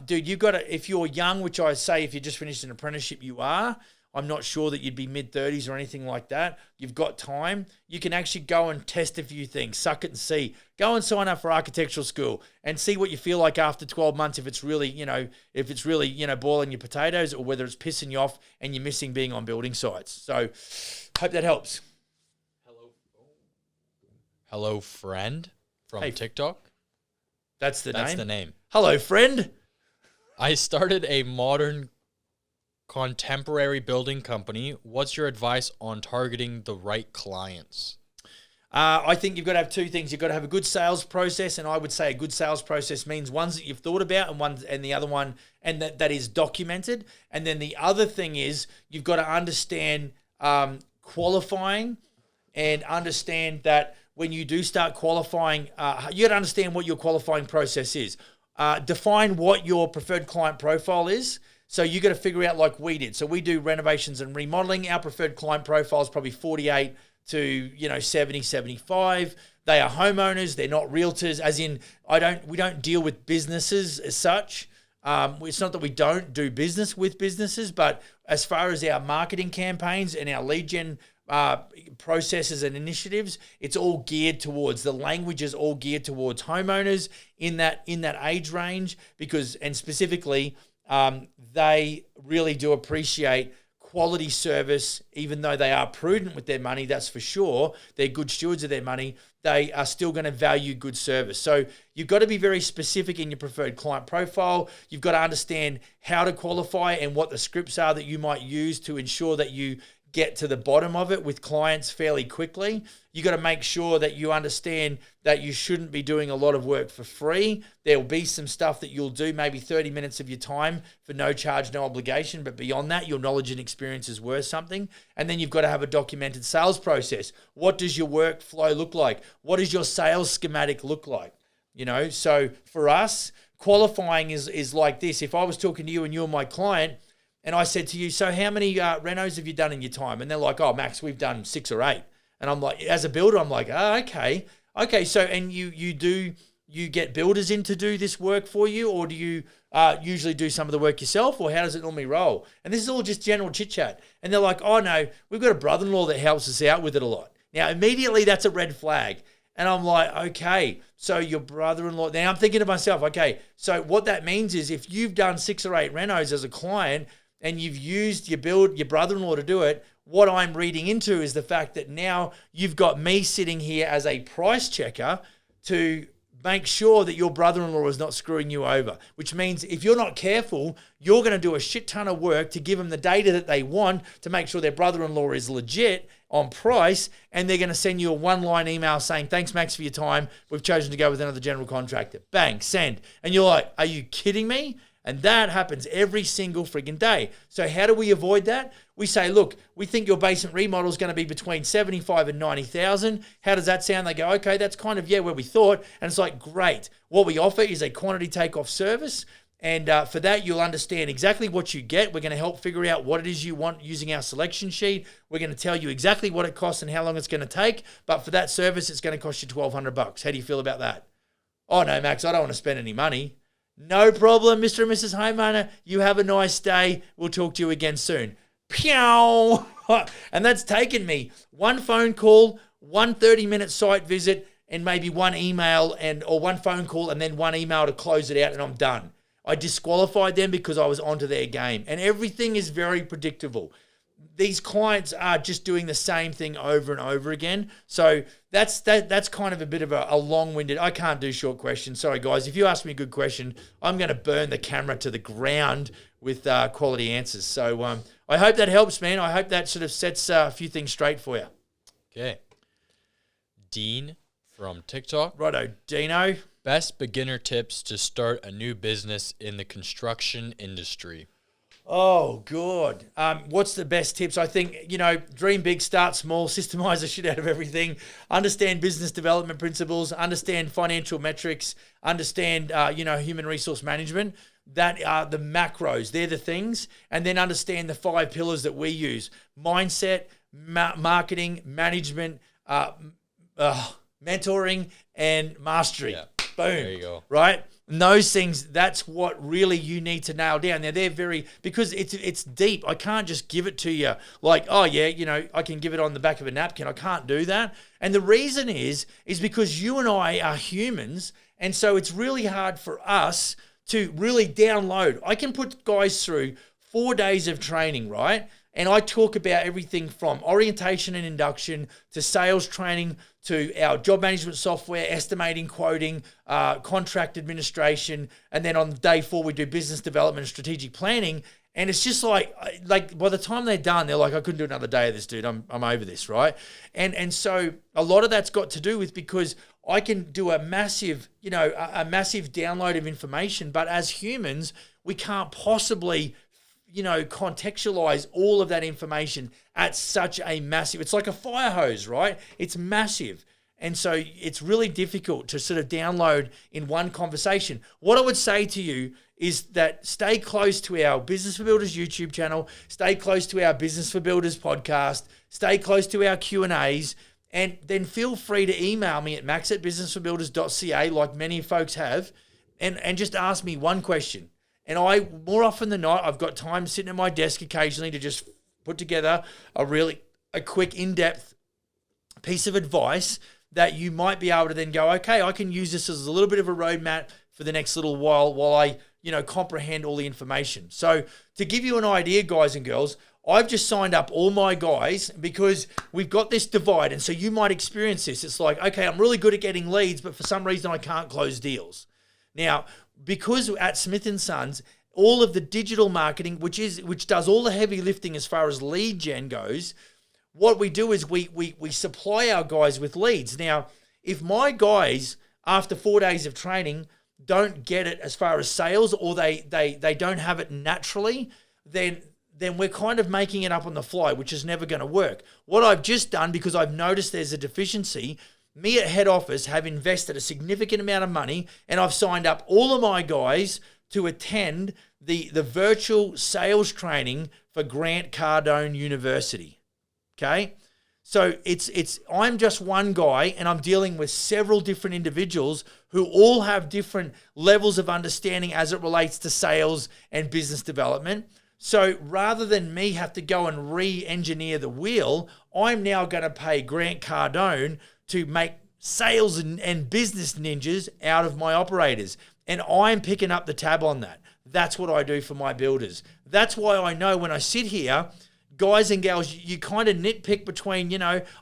dude, you got to, if you're young, which I say if you just finished an apprenticeship, you are, I'm not sure that you'd be mid-30s or anything like that. You've got time. You can actually go and test a few things, suck it and see. Go and sign up for architectural school and see what you feel like after 12 months, if it's really, boiling your potatoes or whether it's pissing you off and you're missing being on building sites. So hope that helps. Hello, friend from TikTok. That's the name? That's the name. Hello, friend. I started a modern contemporary building company. What's your advice on targeting the right clients? I think you've got to have two things. You've got to have a good sales process, and I would say a good sales process means ones that you've thought about and the other one, and that is documented. And then the other thing is you've got to understand qualifying and understand that when you do start qualifying, you got to understand what your qualifying process is. Define what your preferred client profile is. So you got to figure out like we did. So we do renovations and remodeling. Our preferred client profile is probably 48 to 70, 75. They are homeowners. They're not realtors. As in, we don't deal with businesses as such. It's not that we don't do business with businesses, but as far as our marketing campaigns and our lead gen processes and initiatives, it's all geared towards, the language is all geared towards homeowners in that age range, and specifically they really do appreciate quality service. Even though they are prudent with their money, that's for sure, they're good stewards of their money, they are still going to value good service. So you've got to be very specific in your preferred client profile. You've got to understand how to qualify and what the scripts are that you might use to ensure that you get to the bottom of it with clients fairly quickly. You got to make sure that you understand that you shouldn't be doing a lot of work for free. There'll be some stuff that you'll do, maybe 30 minutes of your time for no charge, no obligation. But beyond that, your knowledge and experience is worth something. And then you've got to have a documented sales process. What does your workflow look like? What does your sales schematic look like? So for us, qualifying is like this. If I was talking to you and you're my client, and I said to you, so how many renos have you done in your time? And they're like, oh, Max, we've done 6 or 8. And I'm like, as a builder, I'm like, oh, okay. Okay, so, and you get builders in to do this work for you, or do you usually do some of the work yourself, or how does it normally roll? And this is all just general chit-chat. And they're like, oh, no, we've got a brother-in-law that helps us out with it a lot. Now, immediately that's a red flag. And I'm like, okay, so your brother-in-law, now I'm thinking to myself, okay, so what that means is if you've done 6 or 8 renos as a client, and you've used your brother-in-law to do it, what I'm reading into is the fact that now you've got me sitting here as a price checker to make sure that your brother-in-law is not screwing you over, which means if you're not careful, you're going to do a shit ton of work to give them the data that they want to make sure their brother-in-law is legit on price, and they're going to send you a one-line email saying, thanks, Max, for your time. We've chosen to go with another general contractor. Bang, send. And you're like, are you kidding me? And that happens every single friggin' day. So how do we avoid that? We say, look, we think your basement remodel is going to be between 75 and 90,000. How does that sound? They go, okay, that's kind of, where we thought. And it's like, great. What we offer is a quantity takeoff service. And for that, you'll understand exactly what you get. We're going to help figure out what it is you want using our selection sheet. We're going to tell you exactly what it costs and how long it's going to take. But for that service, it's going to cost you $1,200. How do you feel about that? Oh, no, Max, I don't want to spend any money. No problem, Mr. and Mrs. Homeowner. You have a nice day. We'll talk to you again soon. Pew! And that's taken me one phone call, one 30-minute site visit, and maybe one email or one phone call and then one email to close it out, and I'm done. I disqualified them because I was onto their game. And everything is very predictable. These clients are just doing the same thing over and over again. So that's kind of a bit of a long-winded. I can't do short questions. Sorry, guys. If you ask me a good question, I'm going to burn the camera to the ground with quality answers. So I hope that helps, man. I hope that sort of sets a few things straight for you. Okay. Dean from TikTok. Righto, Dino. Best beginner tips to start a new business in the construction industry. Oh, God. What's the best tips? I think, dream big, start small, systemize the shit out of everything, understand business development principles, understand financial metrics, understand, human resource management. That are the macros. They're the things. And then understand the 5 pillars that we use. Mindset, marketing, management, mentoring, and mastery. Yeah. Boom. There you go. Right? And those things, that's what really you need to nail down. Now, they're very, because it's deep. I can't just give it to you like, oh, yeah, I can give it on the back of a napkin. I can't do that. And the reason is because you and I are humans. And so it's really hard for us to really download. I can put guys through 4 days of training, right? And I talk about everything from orientation and induction to sales training to our job management software, estimating, quoting, contract administration. And then on day 4, we do business development and strategic planning. And it's just like by the time they're done, they're like, I couldn't do another day of this, dude. I'm over this, right? And so a lot of that's got to do with because I can do a massive download of information, but as humans, we can't possibly contextualize all of that information at such a massive, it's like a fire hose, right? It's massive. And so it's really difficult to sort of download in one conversation. What I would say to you is that stay close to our Business for Builders YouTube channel, stay close to our Business for Builders podcast, stay close to our Q&As, and then feel free to email me at max@businessforbuilders.ca like many folks have, and just ask me one question. And more often than not, I've got time sitting at my desk occasionally to just put together a quick, in-depth piece of advice that you might be able to then go, okay, I can use this as a little bit of a roadmap for the next little while I, comprehend all the information. So to give you an idea, guys and girls, I've just signed up all my guys because we've got this divide. And so you might experience this. It's like, okay, I'm really good at getting leads, but for some reason I can't close deals. Now, because at Smith & Sons, all of the digital marketing, which does all the heavy lifting as far as lead gen goes, what we do is we supply our guys with leads. Now, if my guys, after 4 days of training, don't get it as far as sales, or they don't have it naturally, then we're kind of making it up on the fly, which is never going to work. What I've just done, because I've noticed there's a deficiency, me at head office have invested a significant amount of money, and I've signed up all of my guys to attend the virtual sales training for Grant Cardone University. Okay? So I'm just one guy, and I'm dealing with several different individuals who all have different levels of understanding as it relates to sales and business development. So rather than me have to go and re-engineer the wheel, I'm now going to pay Grant Cardone to make sales and business ninjas out of my operators. And I'm picking up the tab on that. That's what I do for my builders. That's why I know when I sit here, guys and gals, you kind of nitpick between,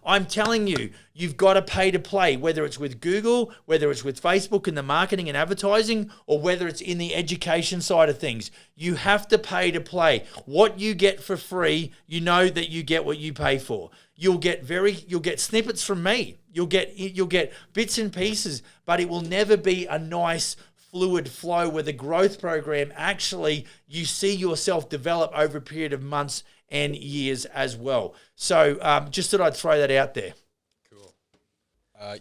I'm telling you, you've got to pay to play, whether it's with Google, whether it's with Facebook and the marketing and advertising, or whether it's in the education side of things. You have to pay to play. What you get for free, you know that you get what you pay for. You'll get snippets from me. You'll get bits and pieces, but it will never be a nice fluid flow where the growth program actually you see yourself develop over a period of months and years as well. So just thought I'd throw that out there. Cool.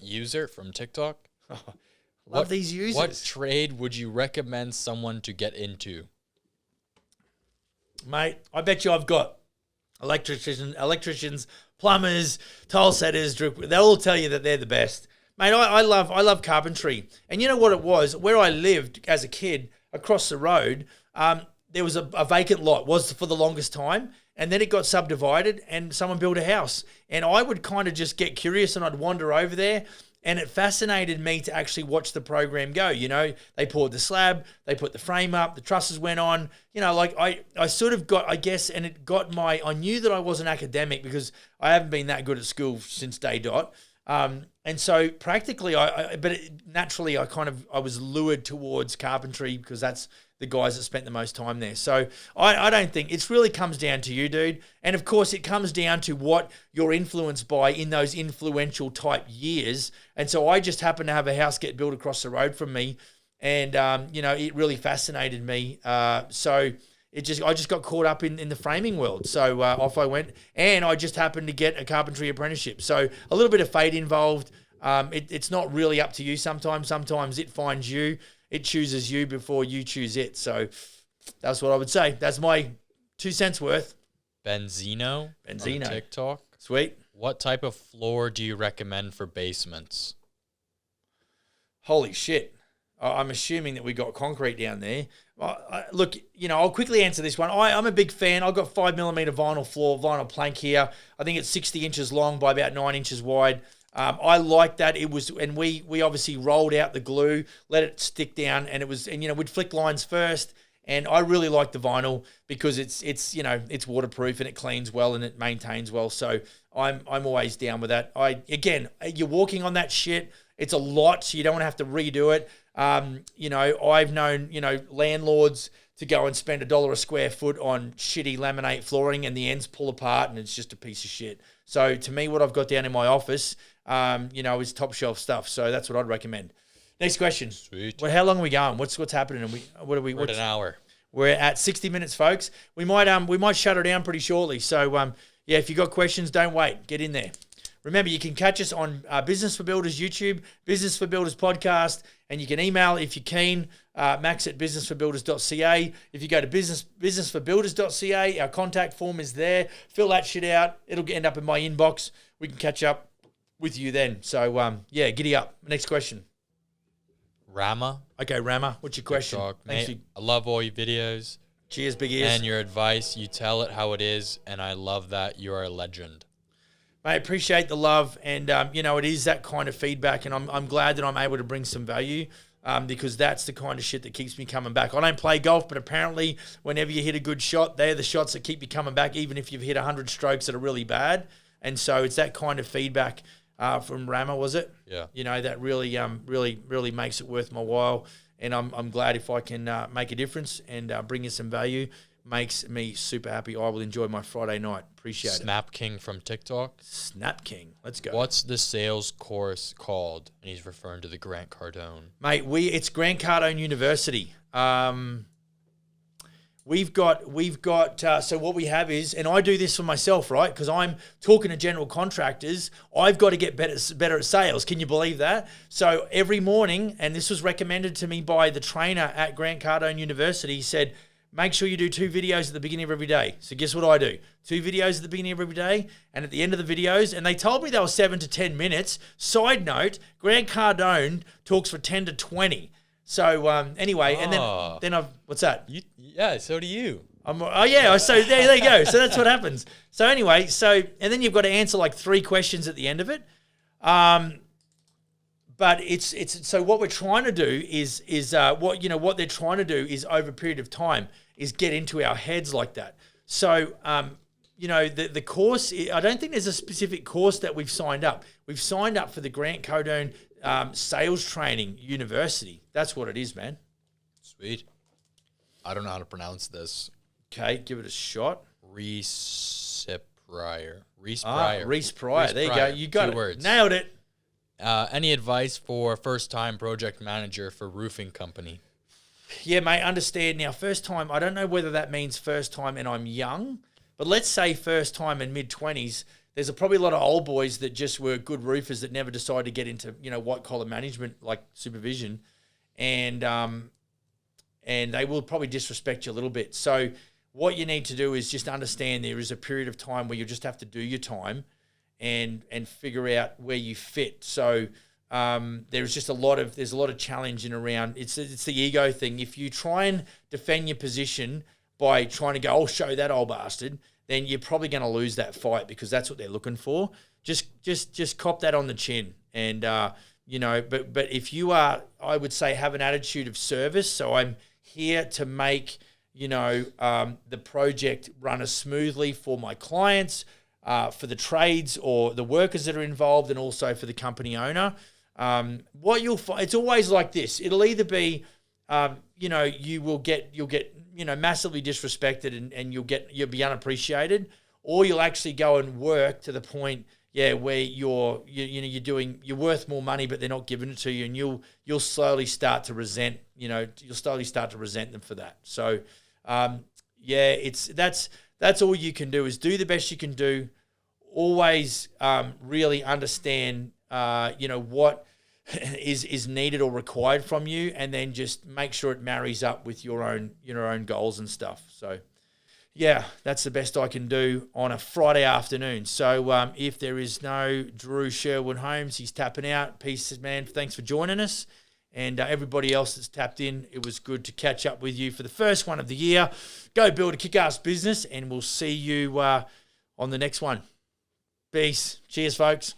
User from TikTok. Love these users. What trade would you recommend someone to get into? Mate, I bet you I've got electricians, plumbers, tile setters, they'll all tell you that they're the best. Mate, I love carpentry. And you know what it was? Where I lived as a kid, across the road, there was a vacant lot, was for the longest time. And then it got subdivided and someone built a house. And I would kind of just get curious and I'd wander over there. And it fascinated me to actually watch the program go. You know, they poured the slab, they put the frame up, the trusses went on. You know, like I sort of got, I guess, and it got I knew that I wasn't academic because I haven't been that good at school since day dot. And so practically, naturally, I was lured towards carpentry because that's the guys that spent the most time there. So I don't think it really comes down to you, dude. And of course, it comes down to what you're influenced by in those influential type years. And so I just happened to have a house get built across the road from me. And, you know, it really fascinated me. So I just got caught up in the framing world. So off I went. And I just happened to get a carpentry apprenticeship. So a little bit of fate involved. It's not really up to you sometimes. Sometimes it finds you. It chooses you before you choose it. So that's what I would say. That's my 2 cents worth. Benzino. On TikTok. Sweet. What type of floor do you recommend for basements? Holy shit. I'm assuming that we got concrete down there. Look, you know, I'll quickly answer this one. I'm a big fan. I've got 5mm vinyl plank here. I think it's 60 inches long by about 9 inches wide. I like that. It was, and we obviously rolled out the glue, let it stick down, and you know, we'd flick lines first. And I really like the vinyl because it's you know, it's waterproof and it cleans well and it maintains well. So I'm always down with that. Again, you're walking on that shit. It's a lot, so you don't want to have to redo it. You know, I've known, you know, landlords to go and spend $1 a square foot on shitty laminate flooring and the ends pull apart and it's just a piece of shit. So to me, what I've got down in my office, you know, is top shelf stuff. So that's what I'd recommend. Next question. Sweet. Well, how long are we going? What's happening? And We're at an hour. We're at 60 minutes, folks. We might shut her down pretty shortly. So yeah, if you got questions, don't wait. Get in there. Remember, you can catch us on Business for Builders YouTube, Business for Builders podcast, and you can email if you're keen, max@businessforbuilders.ca. If you go to businessforbuilders.ca, our contact form is there. Fill that shit out. It'll end up in my inbox. We can catch up with you then. So, yeah, giddy up. Next question. Rama. Okay, Rama, what's your question? Mate, I love all your videos. Cheers, big ears. And your advice. You tell it how it is, and I love that. You are a legend. Mate, appreciate the love, and you know, it is that kind of feedback, and I'm glad that I'm able to bring some value, because that's the kind of shit that keeps me coming back. I don't play golf, but apparently whenever you hit a good shot, they're the shots that keep you coming back, even if you've hit 100 strokes that are really bad. And so it's that kind of feedback from Rama, was it? Yeah. You know, that really makes it worth my while, and I'm glad if I can make a difference and bring you some value. Makes me super happy. I will enjoy my Friday night. Appreciate it. Snap King from TikTok. Snap King. Let's go. What's the sales course called? And he's referring to the Grant Cardone. Mate, it's Grant Cardone University. We've got. So what we have is, and I do this for myself, right? Because I'm talking to general contractors. I've got to get better at sales. Can you believe that? So every morning, and this was recommended to me by the trainer at Grant Cardone University. He said, make sure you do 2 videos at the beginning of every day. So guess what I do? 2 videos at the beginning of every day, and at the end of the videos, and they told me they were 7 to 10 minutes. Side note, Grant Cardone talks for 10 to 20. So anyway, and then I've, what's that? Yeah, so do you. So there you go. So that's what happens. So anyway, and then you've got to answer like 3 questions at the end of it. But it's so what we're trying to do is what they're trying to do is over a period of time is get into our heads like that. So you know, the course, I don't think there's a specific course that we've signed up. We've signed up for the Grant Cardone Sales Training University. That's what it is, man. Sweet. I don't know how to pronounce this. Okay, give it a shot. Reese Pryor. Reese Pryor. There you go. You got 2 it. words. Nailed it. Any advice for first-time project manager for roofing company? Yeah, mate, understand now. First time, I don't know whether that means first time and I'm young, but let's say first time in mid-20s, there's probably a lot of old boys that just were good roofers that never decided to get into, white-collar management like supervision, and they will probably disrespect you a little bit. So what you need to do is just understand there is a period of time where you just have to do your time and figure out where you fit. So there's a lot of challenging around. It's the ego thing. If you try and defend your position by trying to go, "I'll show that old bastard," then you're probably going to lose that fight because that's what they're looking for. Just cop that on the chin, and But if you are, I would say, have an attitude of service. So I'm here to make the project run as smoothly for my clients, for the trades or the workers that are involved, and also for the company owner. What you'll find, it's always like this. It'll either be, you'll get massively disrespected and you'll be unappreciated, or you'll actually go and work to the point, where you're worth more money, but they're not giving it to you, and you'll slowly start to resent, them for that. So, that's all you can do is do the best you can do. Always really understand, what is needed or required from you, and then just make sure it marries up with your own goals and stuff. So, that's the best I can do on a Friday afternoon. So, if there is no Drew Sherwood Holmes, he's tapping out. Peace, man. Thanks for joining us. And everybody else that's tapped in, it was good to catch up with you for the first one of the year. Go build a kick-ass business, and we'll see you on the next one. Peace. Cheers, folks.